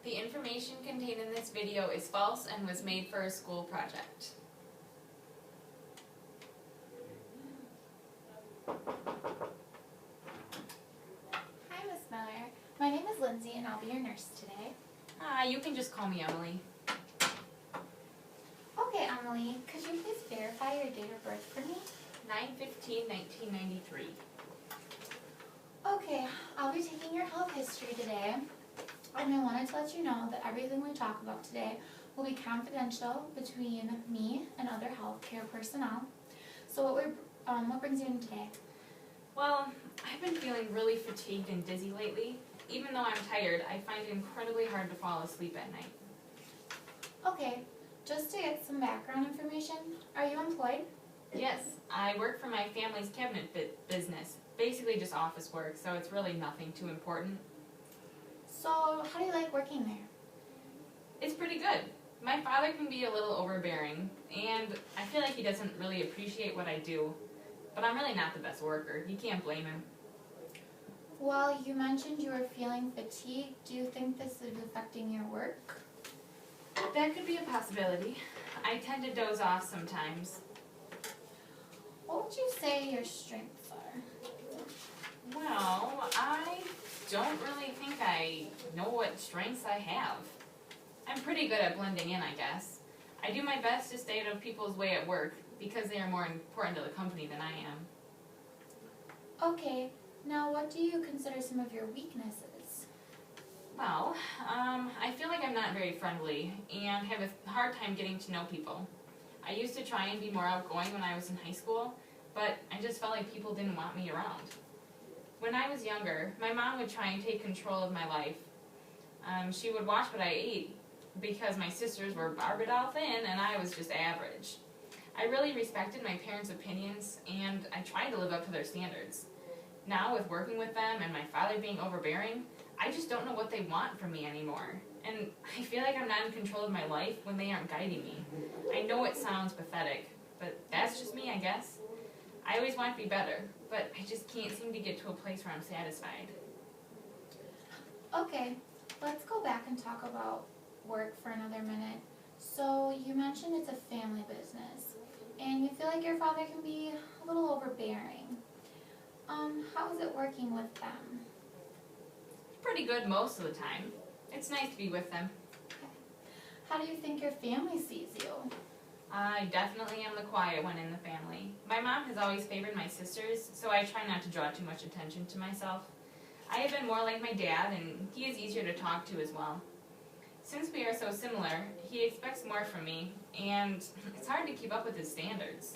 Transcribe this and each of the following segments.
The information contained in this video is false and was made for a school project. Hi, Miss Miller. My name is Lindsay and I'll be your nurse today. You can just call me Emily. Okay, Emily, could you please verify your date of birth for me? 9/15/1993. Okay, I'll be taking your health history today, and I wanted to let you know that everything we talk about today will be confidential between me and other healthcare personnel. So what brings you in today? Well, I've been feeling really fatigued and dizzy lately. Even though I'm tired, I find it incredibly hard to fall asleep at night. Okay, just to get some background information, are you employed? Yes, I work for my family's cabinet business. Basically just office work, so it's really nothing too important. So, how do you like working there? It's pretty good. My father can be a little overbearing, and I feel like he doesn't really appreciate what I do. But I'm really not the best worker. You can't blame him. Well, you mentioned you were feeling fatigued. Do you think this is affecting your work? That could be a possibility. I tend to doze off sometimes. What would you say your strengths are? Well, I don't really think I know what strengths I have. I'm pretty good at blending in, I guess. I do my best to stay out of people's way at work because they are more important to the company than I am. Okay, now what do you consider some of your weaknesses? Well, I feel like I'm not very friendly and have a hard time getting to know people. I used to try and be more outgoing when I was in high school, but I just felt like people didn't want me around. When I was younger, my mom would try and take control of my life. She would watch what I ate because my sisters were Barbie doll thin and I was just average. I really respected my parents' opinions and I tried to live up to their standards. Now, with working with them and my father being overbearing, I just don't know what they want from me anymore. And I feel like I'm not in control of my life when they aren't guiding me. I know it sounds pathetic, but that's just me, I guess. I always want to be better, but I just can't seem to get to a place where I'm satisfied. Okay, let's go back and talk about work for another minute. So you mentioned it's a family business, and you feel like your father can be a little overbearing. How is it working with them? Pretty good most of the time. It's nice to be with them. Okay. How do you think your family sees you? I definitely am the quiet one in the family. My mom has always favored my sisters, so I try not to draw too much attention to myself. I have been more like my dad, and he is easier to talk to as well. Since we are so similar, he expects more from me, and it's hard to keep up with his standards.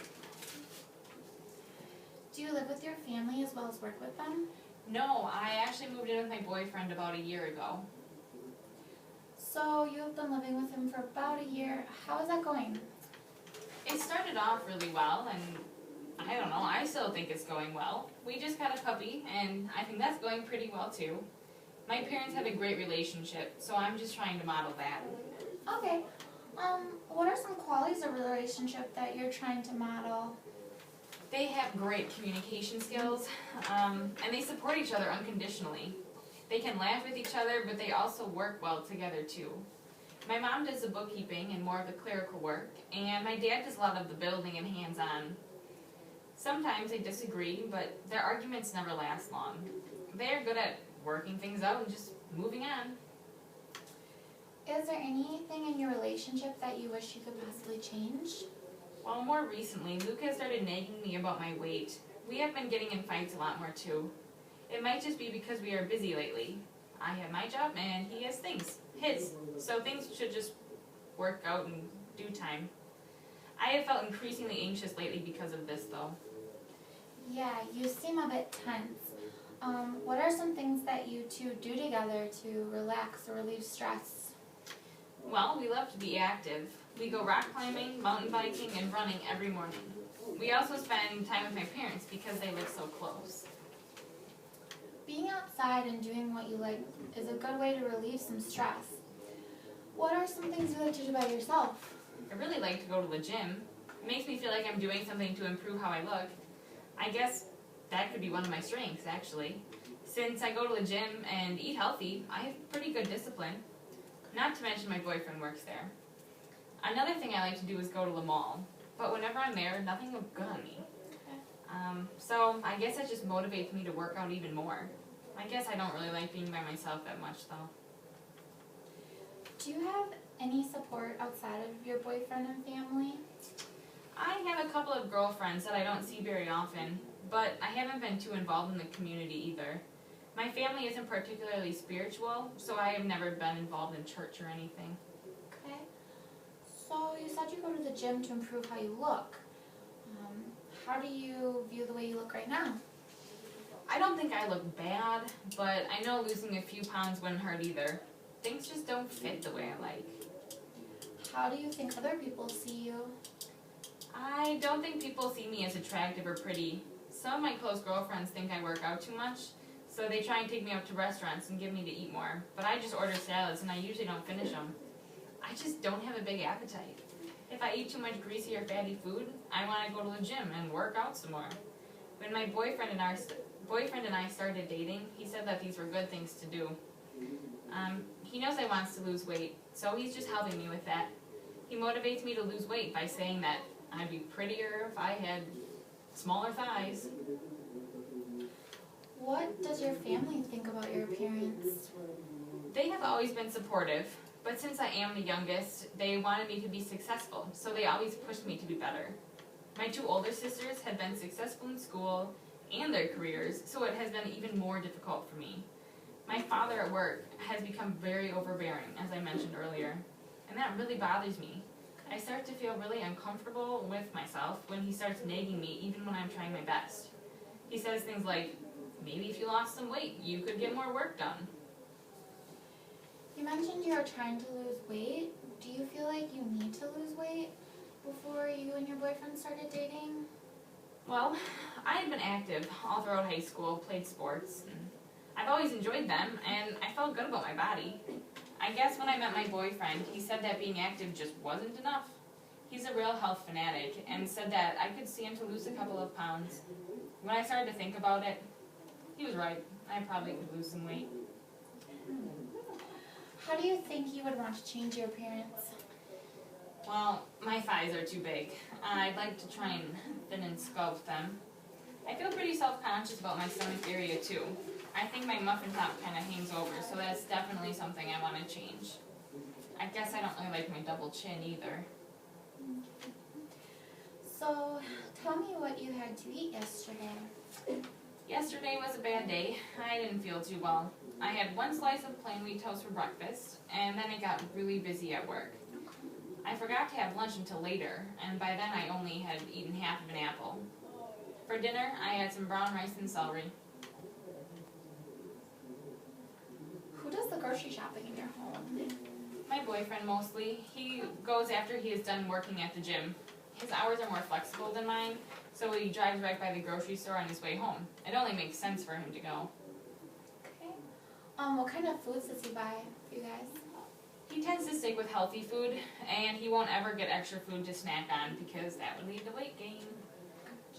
Do you live with your family as well as work with them? No, I actually moved in with my boyfriend about a year ago. So you have been living with him for about a year. How is that going? It started off really well, and I don't know, I still think it's going well. We just got a puppy, and I think that's going pretty well too. My parents have a great relationship, so I'm just trying to model that. Okay. What are some qualities of a relationship that you're trying to model? They have great communication skills, and they support each other unconditionally. They can laugh with each other, but they also work well together too. My mom does the bookkeeping and more of the clerical work, and my dad does a lot of the building and hands-on. Sometimes they disagree, but their arguments never last long. They are good at working things out and just moving on. Is there anything in your relationship that you wish you could possibly change? Well, more recently, Luke has started nagging me about my weight. We have been getting in fights a lot more too. It might just be because we are busy lately. I have my job and he has his, so things should just work out in due time. I have felt increasingly anxious lately because of this though. Yeah, you seem a bit tense. What are some things that you two do together to relax or relieve stress? Well, we love to be active. We go rock climbing, mountain biking, and running every morning. We also spend time with my parents because they live so close. Being outside and doing what you like is a good way to relieve some stress. What are some things you like to do by yourself? I really like to go to the gym. It makes me feel like I'm doing something to improve how I look. I guess that could be one of my strengths, actually. Since I go to the gym and eat healthy, I have pretty good discipline. Not to mention my boyfriend works there. Another thing I like to do is go to the mall, but whenever I'm there, nothing looks good on me. So I guess that just motivates me to work out even more. I guess I don't really like being by myself that much though. Do you have any support outside of your boyfriend and family? I have a couple of girlfriends that I don't see very often, but I haven't been too involved in the community either. My family isn't particularly spiritual, so I have never been involved in church or anything. Okay. So you said you go to the gym to improve how you look. How do you view the way you look right now? I don't think I look bad, but I know losing a few pounds wouldn't hurt either. Things just don't fit the way I like. How do you think other people see you? I don't think people see me as attractive or pretty. Some of my close girlfriends think I work out too much, so they try and take me out to restaurants and give me to eat more. But I just order salads and I usually don't finish them. I just don't have a big appetite. If I eat too much greasy or fatty food, I want to go to the gym and work out some more. When my boyfriend and I started dating, he said that these were good things to do. He knows I want to lose weight, so he's just helping me with that. He motivates me to lose weight by saying that I'd be prettier if I had smaller thighs. What does your family think about your appearance? They have always been supportive, but since I am the youngest, they wanted me to be successful, so they always pushed me to be better. My two older sisters had been successful in school and their careers, so it has been even more difficult for me. My father at work has become very overbearing, as I mentioned earlier, and that really bothers me. I start to feel really uncomfortable with myself when he starts nagging me even when I'm trying my best. He says things like, maybe if you lost some weight, you could get more work done. You mentioned you are trying to lose weight. Do you feel like you need to lose weight before you and your boyfriend started dating? Well, I had been active all throughout high school, played sports, and I've always enjoyed them, and I felt good about my body. I guess when I met my boyfriend, he said that being active just wasn't enough. He's a real health fanatic, and said that I could stand to lose a couple of pounds. When I started to think about it, he was right. I probably could lose some weight. How do you think you would want to change your appearance? Well, my thighs are too big. I'd like to try and thin and sculpt them. I feel pretty self-conscious about my stomach area too. I think my muffin top kind of hangs over, so that's definitely something I want to change. I guess I don't really like my double chin either. So, tell me what you had to eat yesterday. Yesterday was a bad day. I didn't feel too well. I had one slice of plain wheat toast for breakfast, and then it got really busy at work. I forgot to have lunch until later, and by then I only had eaten half of an apple. For dinner, I had some brown rice and celery. Who does the grocery shopping in your home? My boyfriend mostly. He goes after he is done working at the gym. His hours are more flexible than mine, so he drives right by the grocery store on his way home. It only makes sense for him to go. Okay. What kind of foods does he buy for you guys? He tends to stick with healthy food, and he won't ever get extra food to snack on because that would lead to weight gain.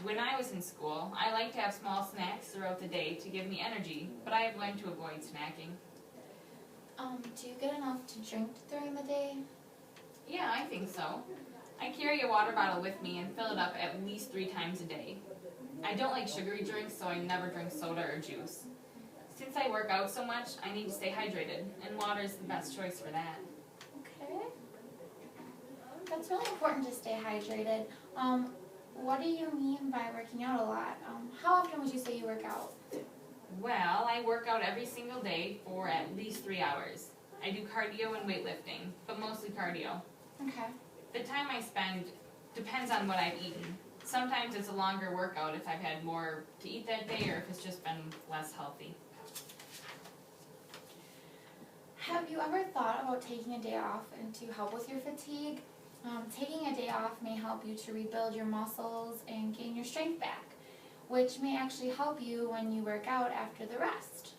When I was in school, I liked to have small snacks throughout the day to give me energy, but I have learned to avoid snacking. Do you get enough to drink during the day? Yeah, I think so. I carry a water bottle with me and fill it up at least 3 times a day. I don't like sugary drinks, so I never drink soda or juice. Since I work out so much, I need to stay hydrated, and water is the best choice for that. Okay. That's really important to stay hydrated. What do you mean by working out a lot? How often would you say you work out? Well, I work out every single day for at least 3 hours. I do cardio and weightlifting, but mostly cardio. Okay. The time I spend depends on what I've eaten. Sometimes it's a longer workout if I've had more to eat that day or if it's just been less healthy. Have you ever thought about taking a day off and to help with your fatigue? Taking a day off may help you to rebuild your muscles and gain your strength back, which may actually help you when you work out after the rest.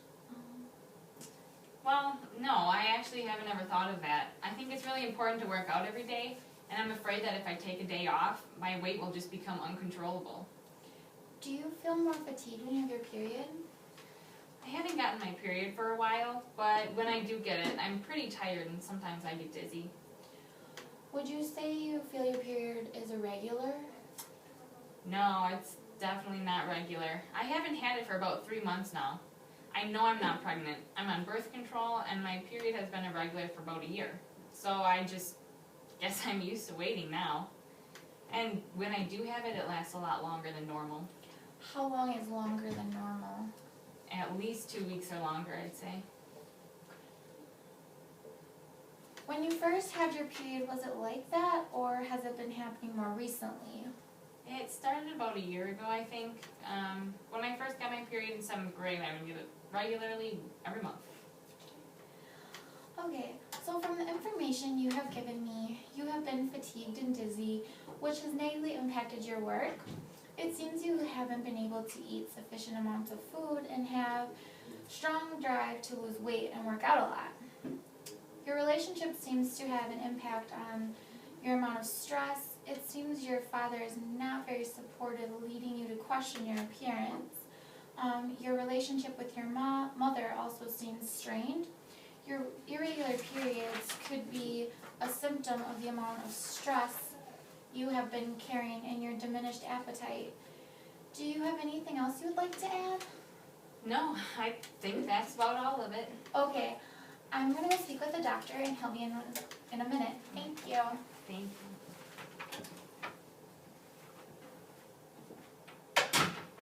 Well, no, I actually haven't ever thought of that. I think it's really important to work out every day, and I'm afraid that if I take a day off, my weight will just become uncontrollable. Do you feel more fatigued when you have your period? I I haven't gotten my period for a while, but when I do get it, I'm pretty tired and sometimes I get dizzy. Would you say you feel your period is irregular? No, it's definitely not regular. I haven't had it for about 3 months now. I know I'm not pregnant. I'm on birth control and my period has been irregular for about a year. So I just guess I'm used to waiting now. And when I do have it, it lasts a lot longer than normal. How long is longer than normal? At least 2 weeks or longer, I'd say. When you first had your period, was it like that, or has it been happening more recently? It started about a year ago, I think. When I first got my period in 7th grade, I would get it regularly every month. Okay, so from the information you have given me, you have been fatigued and dizzy, which has negatively impacted your work. It seems you haven't been able to eat sufficient amounts of food and have strong drive to lose weight and work out a lot. Your relationship seems to have an impact on your amount of stress. It seems your father is not very supportive, leading you to question your appearance. Your relationship with your mother also seems strained. Your irregular periods could be a symptom of the amount of stress you have been carrying and your diminished appetite. Do you have anything else you would like to add? No, I think that's about all of it. Okay, I'm going to go speak with the doctor and he'll be in a minute. Thank you. Thank you.